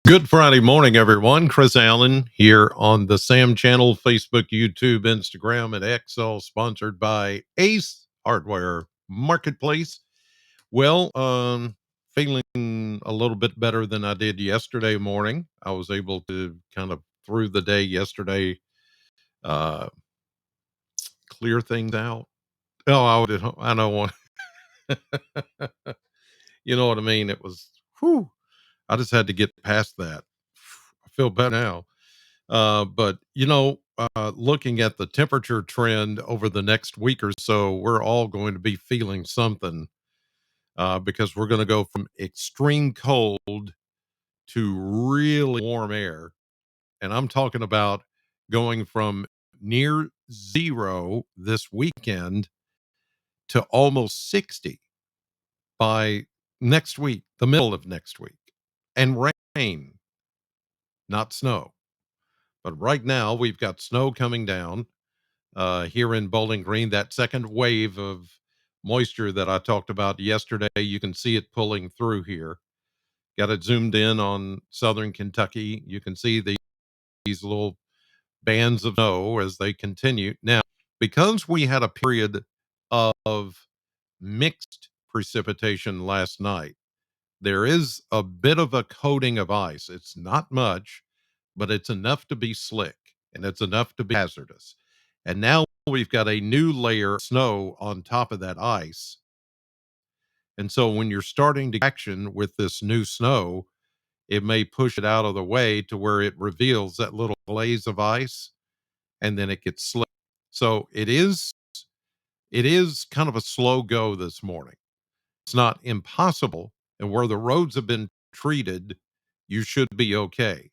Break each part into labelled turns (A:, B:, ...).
A: Good Friday morning, everyone. Chris Allen here on the Sam channel, Facebook, YouTube, Instagram, and X, all sponsored by Ace Hardware Marketplace. Well, feeling a little bit better than I did yesterday morning. I was able to kind of through the day yesterday uh, clear things out. Oh, I don't want, you know what I mean? It was, whew, I just had to get past that. I feel better now. But looking at the temperature trend over the next week or so, we're all going to be feeling something because we're going to go from extreme cold to really warm air. And I'm talking about going from near zero this weekend to almost 60 by next week, the middle of next week. And rain, not snow. But right now, we've got snow coming down here in Bowling Green. That second wave of moisture that I talked about yesterday, you can see it pulling through here. Got it zoomed in on southern Kentucky. You can see these little bands of snow as they continue. Now, because we had a period of mixed precipitation last night, there is a bit of a coating of ice. It's not much, but it's enough to be slick and it's enough to be hazardous. And now we've got a new layer of snow on top of that ice. And so when you're starting to action with this new snow, it may push it out of the way to where it reveals that little glaze of ice and then it gets slick. So it is kind of a slow go this morning. It's not impossible. And where the roads have been treated, you should be okay.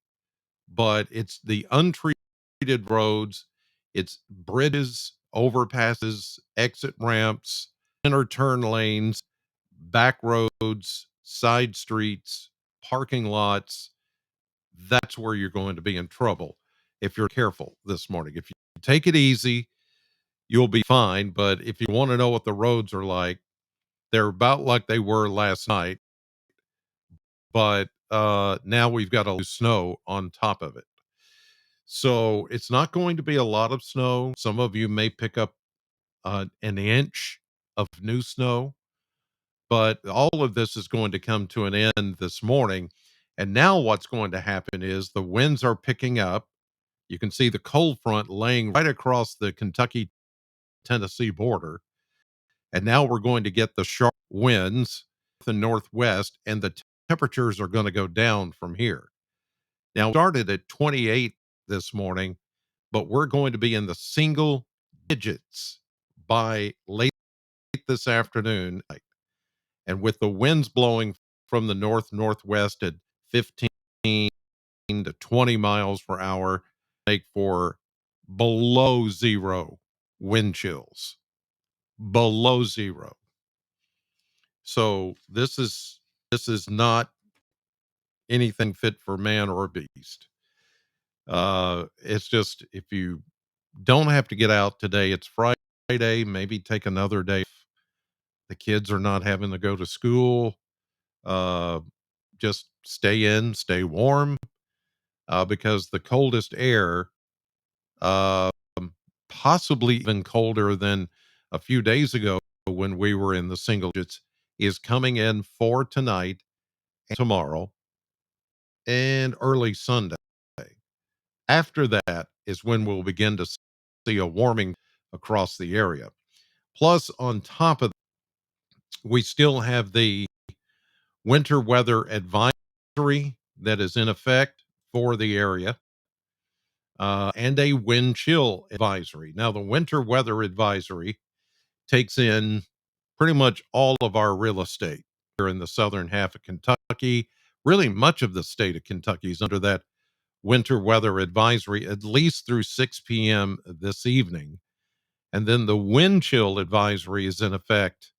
A: But it's the untreated roads, it's bridges, overpasses, exit ramps, center turn lanes, back roads, side streets, parking lots. That's where you're going to be in trouble if you're careful this morning. If you take it easy, you'll be fine. But if you want to know what the roads are like, they're about like they were last night, but now we've got a little snow on top of it. So it's not going to be a lot of snow. Some of you may pick up an inch of new snow, but all of this is going to come to an end this morning. And now what's going to happen is the winds are picking up. You can see the cold front laying right across the Kentucky Tennessee border. And now we're going to get the sharp winds, the northwest, and the temperatures are going to go down from here. Now, we started at 28 this morning, but we're going to be in the single digits by late this afternoon. And with the winds blowing from the north northwest at 15 to 20 miles per hour, make for below zero wind chills. Below zero. So this is not anything fit for man or beast. It's just if you don't have to get out today, it's Friday, maybe take another day. The kids are not having to go to school. Uh, just stay in, stay warm, because the coldest air, uh, possibly even colder than a few days ago when we were in the single digits, is coming in for tonight and tomorrow and early Sunday. After that is when we'll begin to see a warming across the area. Plus, on top of that, we still have the winter weather advisory that is in effect for the area, and a wind chill advisory. Now, the winter weather advisory takes in pretty much all of our real estate here in the southern half of Kentucky. Really, much of the state of Kentucky is under that winter weather advisory, at least through 6 p.m. this evening. And then the wind chill advisory is in effect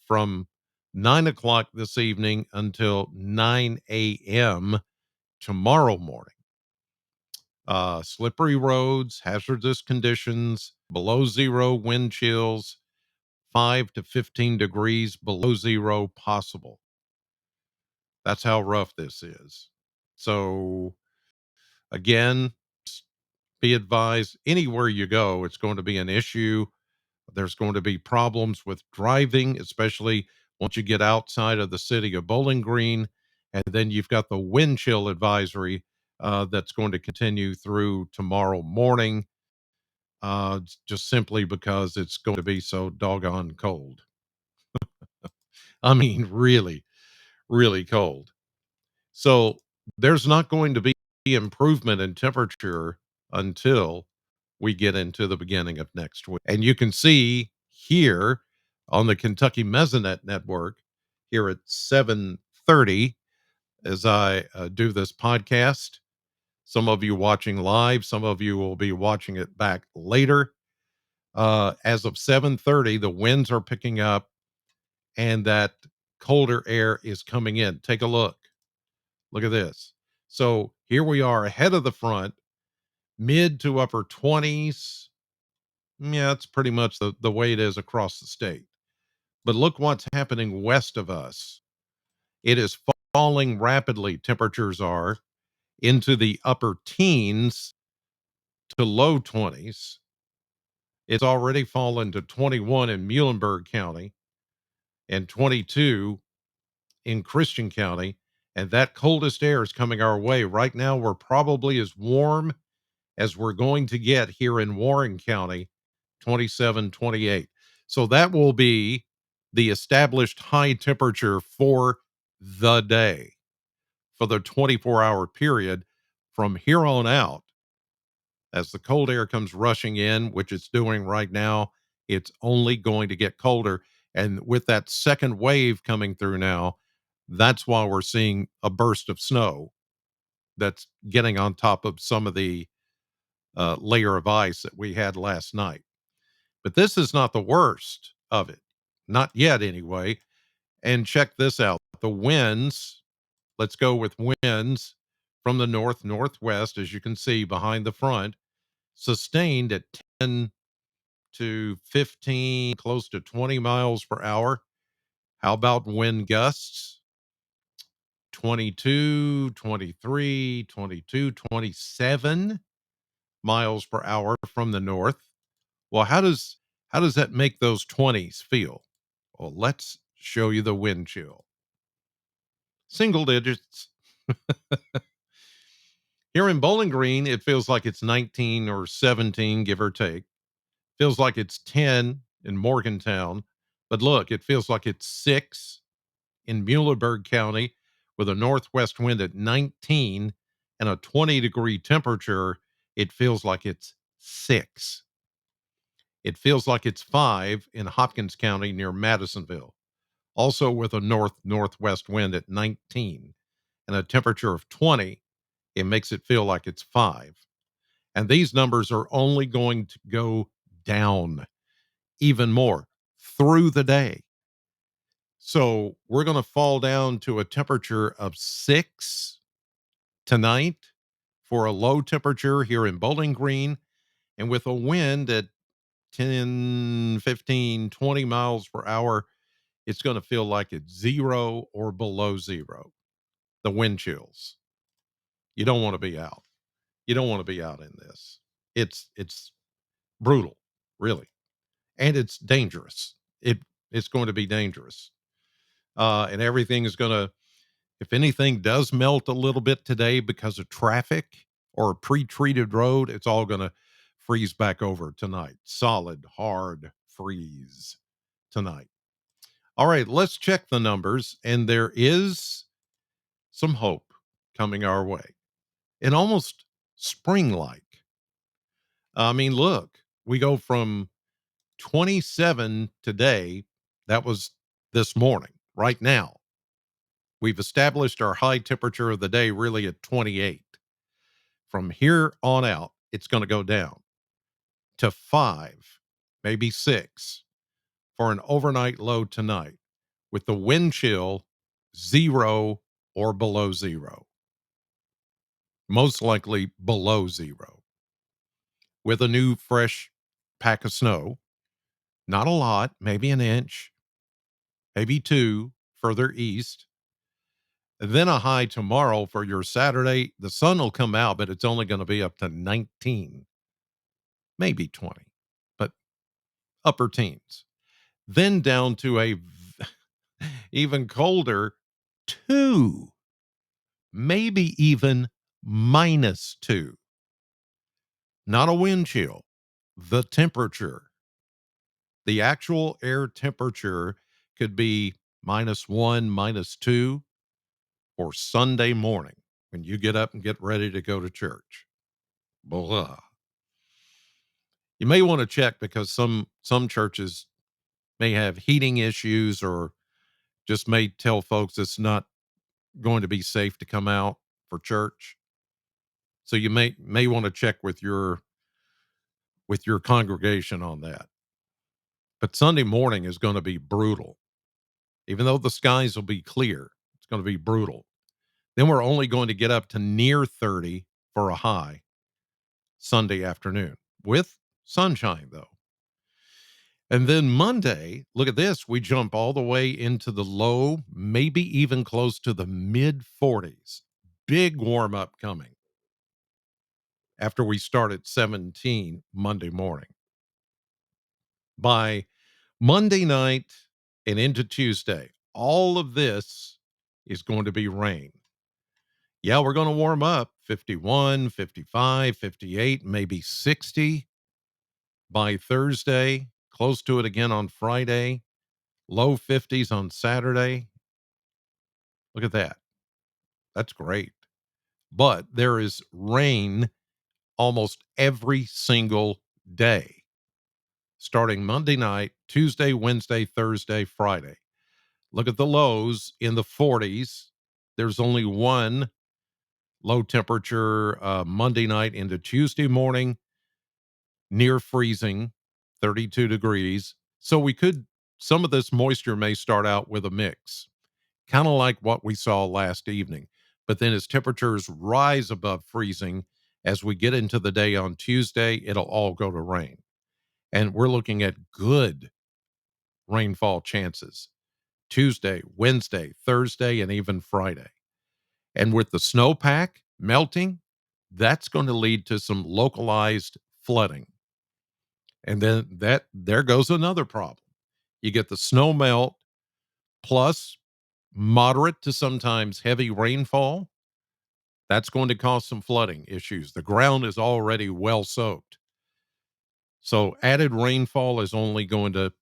A: from 9 o'clock this evening until 9 a.m. tomorrow morning. Slippery roads, hazardous conditions, below zero wind chills, 5 to 15 degrees below zero possible. That's how rough this is. So, again, be advised anywhere you go, it's going to be an issue. There's going to be problems with driving, especially once you get outside of the city of Bowling Green. And then you've got the wind chill advisory that's going to continue through tomorrow morning, just simply because it's going to be so doggone cold. I mean, really, really cold. So there's not going to be improvement in temperature until we get into the beginning of next week. And you can see here on the Kentucky Mesonet Network here at 7:30 as I do this podcast. Some of you watching live, some of you will be watching it back later. As of 7:30, the winds are picking up and that colder air is coming in. Take a look. Look at this. So here we are ahead of the front, mid to upper 20s. Yeah, it's pretty much the way it is across the state. But look what's happening west of us. It is falling rapidly. Temperatures are into the upper teens to low 20s. It's already fallen to 21 in Muhlenberg County and 22 in Christian County. And that coldest air is coming our way. Right now, we're probably as warm as we're going to get here in Warren County, 27, 28. So that will be the established high temperature for the day, for the 24-hour period. From here on out, as the cold air comes rushing in, which it's doing right now, it's only going to get colder. And with that second wave coming through now, that's why we're seeing a burst of snow that's getting on top of some of the layer of ice that we had last night. But this is not the worst of it, not yet anyway. And check this out, the winds. Let's go with winds from the north northwest, as you can see behind the front, sustained at 10 to 15, close to 20 miles per hour. How about wind gusts? 22, 23, 22, 27 miles per hour from the north. Well, how does that make those 20s feel? Well, let's show you the wind chill. Single digits. Here in Bowling Green, it feels like it's 19 or 17, give or take. Feels like it's 10 in Morgantown. But look, it feels like it's 6 in Muhlenberg County with a northwest wind at 19 and a 20-degree temperature. It feels like it's 6. It feels like it's 5 in Hopkins County near Madisonville, also with a north northwest wind at 19 and a temperature of 20. It makes it feel like it's 5. And these numbers are only going to go down even more through the day. So we're going to fall down to a temperature of 6 tonight for a low temperature here in Bowling Green, and with a wind at 10, 15, 20 miles per hour, it's going to feel like it's 0 or below 0. The wind chills. You don't want to be out. You don't want to be out in this. It's brutal, really. And it's dangerous. It's going to be dangerous. And everything is going to, if anything does melt a little bit today because of traffic or a pre-treated road, it's all going to freeze back over tonight. Solid, hard freeze tonight. All right, let's check the numbers. And there is some hope coming our way and almost spring like. I mean, look, we go from 27 today. That was this morning. Right now, we've established our high temperature of the day really at 28. From here on out, it's going to go down to 5, maybe 6 for an overnight low tonight with the wind chill 0 or below 0. Most likely below 0 with a new fresh pack of snow. Not a lot, maybe an inch, maybe 2 further east. Then a high tomorrow for your Saturday. The sun will come out, but it's only going to be up to 19, maybe 20, but upper teens. Then down to even colder 2, maybe even -2. Not a wind chill, the temperature. The actual air temperature could be -1, -2 for Sunday morning when you get up and get ready to go to church. Blah. You may want to check because some churches may have heating issues or just may tell folks it's not going to be safe to come out for church. So you may want to check with your congregation on that. But Sunday morning is going to be brutal. Even though the skies will be clear, it's going to be brutal. Then we're only going to get up to near 30 for a high Sunday afternoon with sunshine, though. And then Monday, look at this. We jump all the way into the low, maybe even close to the mid 40s. Big warm up coming after we start at 17 Monday morning. By Monday night and into Tuesday, all of this is going to be rain. Yeah, we're going to warm up 51, 55, 58, maybe 60 by Thursday, close to it again on Friday, low 50s on Saturday. Look at that. That's great. But there is rain almost every single day, starting Monday night, Tuesday, Wednesday, Thursday, Friday. Look at the lows in the 40s. There's only one low temperature Monday night into Tuesday morning, near freezing, 32 degrees. So some of this moisture may start out with a mix, kind of like what we saw last evening. But then as temperatures rise above freezing, as we get into the day on Tuesday, it'll all go to rain. And we're looking at good rainfall chances Tuesday, Wednesday, Thursday, and even Friday. And with the snowpack melting, that's going to lead to some localized flooding. And then there goes another problem. You get the snow melt plus moderate to sometimes heavy rainfall. That's going to cause some flooding issues. The ground is already well soaked. So added rainfall is only going to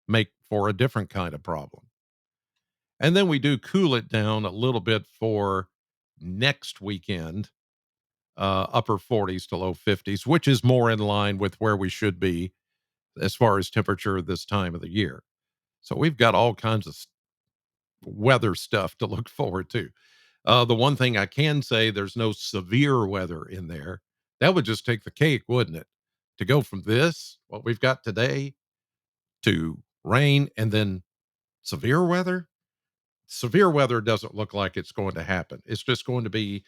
A: make for a different kind of problem. And then we do cool it down a little bit for next weekend, upper 40s to low 50s, which is more in line with where we should be as far as temperature this time of the year. So we've got all kinds of weather stuff to look forward to. The one thing I can say, there's no severe weather in there. That would just take the cake, wouldn't it? To go from this, what we've got today, to rain and then severe weather. Severe weather doesn't look like it's going to happen. It's just going to be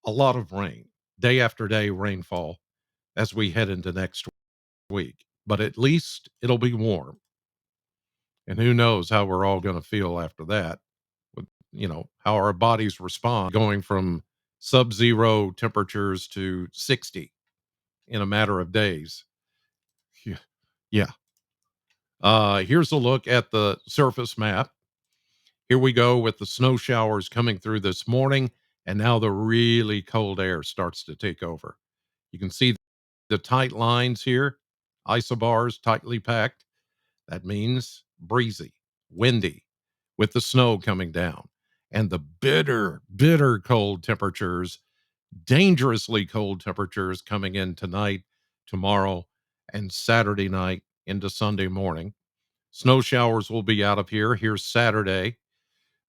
A: a lot of rain, day after day rainfall as we head into next week. But at least it'll be warm. And who knows how we're all going to feel after that, with, how our bodies respond going from sub-zero temperatures to 60 in a matter of days. Yeah. Yeah. Here's a look at the surface map. Here we go with the snow showers coming through this morning, and now the really cold air starts to take over. You can see the tight lines here, isobars tightly packed. That means breezy, windy, with the snow coming down. And the bitter, bitter cold temperatures, dangerously cold temperatures coming in tonight, tomorrow, and Saturday night into Sunday morning. Snow showers will be out of here. Here's Saturday.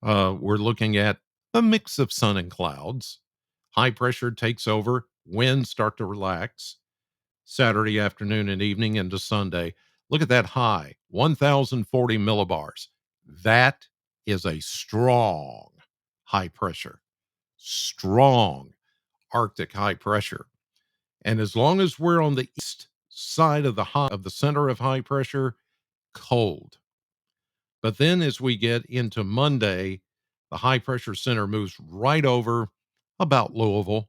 A: We're looking at a mix of sun and clouds. High pressure takes over, winds start to relax. Saturday afternoon and evening into Sunday. Look at that high, 1,040 millibars. That is a strong high pressure, strong Arctic high pressure. And as long as we're on the east side of the center of high pressure, cold. But then as we get into Monday, The high pressure center moves right over about Louisville,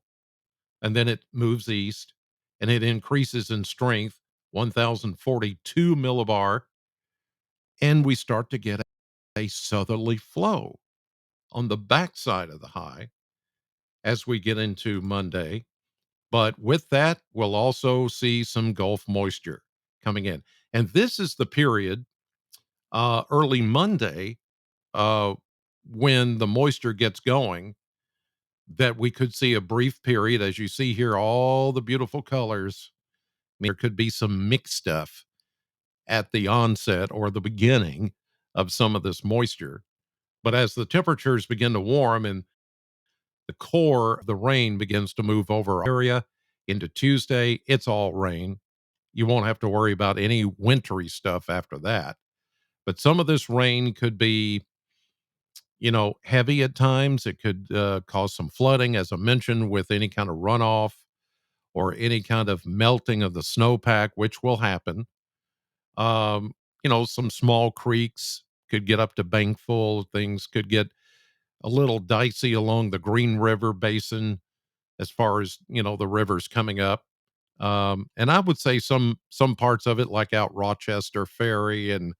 A: and then it moves east and it increases in strength 1042 millibar, and we start to get a southerly flow on the backside of the high as we get into Monday. But with that, we'll also see some Gulf moisture coming in. And this is the period early Monday uh, when the moisture gets going, that we could see a brief period, as you see here, all the beautiful colors. I mean, there could be some mixed stuff at the onset or the beginning of some of this moisture. But as the temperatures begin to warm and the core of the rain begins to move over our area into Tuesday, it's all rain. You won't have to worry about any wintry stuff after that. But some of this rain could be, heavy at times. It could cause some flooding, as I mentioned, with any kind of runoff or any kind of melting of the snowpack, which will happen. Um, some small creeks could get up to bank full. Things could get a little dicey along the Green River Basin as far as, the rivers coming up. And I would say some parts of it, like out Rochester Ferry and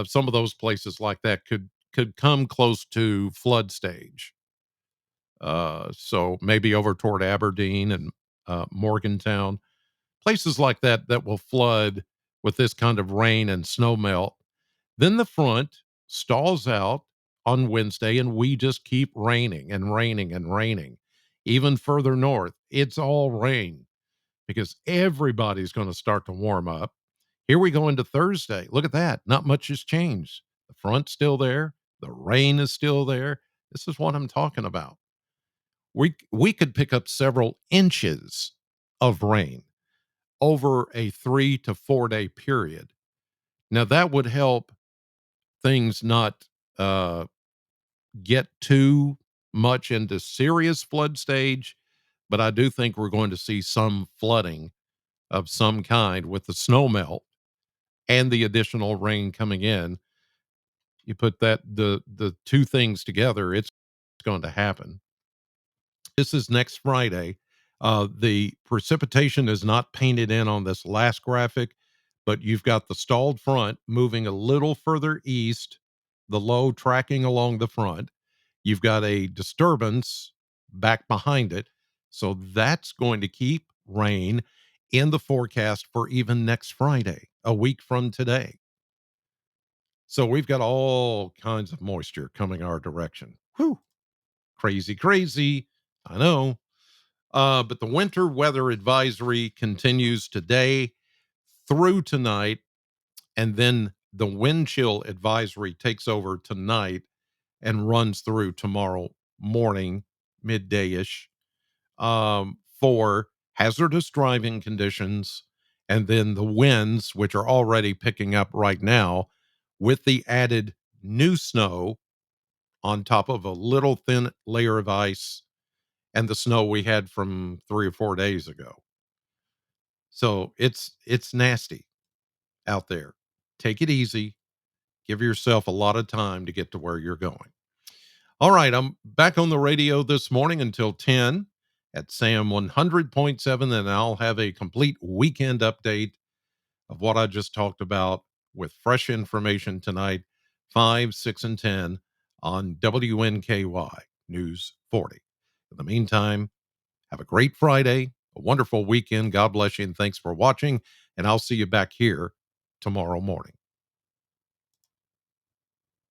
A: some of those places like that, could come close to flood stage. So maybe over toward Aberdeen and Morgantown, places like that that will flood with this kind of rain and snow melt. Then the front stalls out on Wednesday, and we just keep raining and raining and raining. Even further north, it's all rain because everybody's going to start to warm up. Here we go into Thursday. Look at that. Not much has changed. The front's still there. The rain is still there. This is what I'm talking about. We could pick up several inches of rain over a 3 to 4 day period. Now that would help things not uh, get too much into serious flood stage, but I do think we're going to see some flooding of some kind with the snow melt and the additional rain coming in. You put the two things together, it's going to happen. This is next Friday. The precipitation is not painted in on this last graphic, but you've got the stalled front moving a little further east, the low tracking along the front. You've got a disturbance back behind it. So that's going to keep rain in the forecast for even next Friday, a week from today. So we've got all kinds of moisture coming our direction. Whew, crazy, crazy. I know. But the winter weather advisory continues today through tonight, and then the wind chill advisory takes over tonight and runs through tomorrow morning, midday ish, for hazardous driving conditions. And then the winds, which are already picking up right now, with the added new snow on top of a little thin layer of ice and the snow we had from 3 or 4 days ago. So it's nasty out there. Take it easy. Give yourself a lot of time to get to where you're going. All right, I'm back on the radio this morning until 10 at Sam 100.7, and I'll have a complete weekend update of what I just talked about with fresh information tonight, 5, 6, and 10 on WNKY News 40. In the meantime, have a great Friday, a wonderful weekend. God bless you, and thanks for watching. And I'll see you back here tomorrow morning.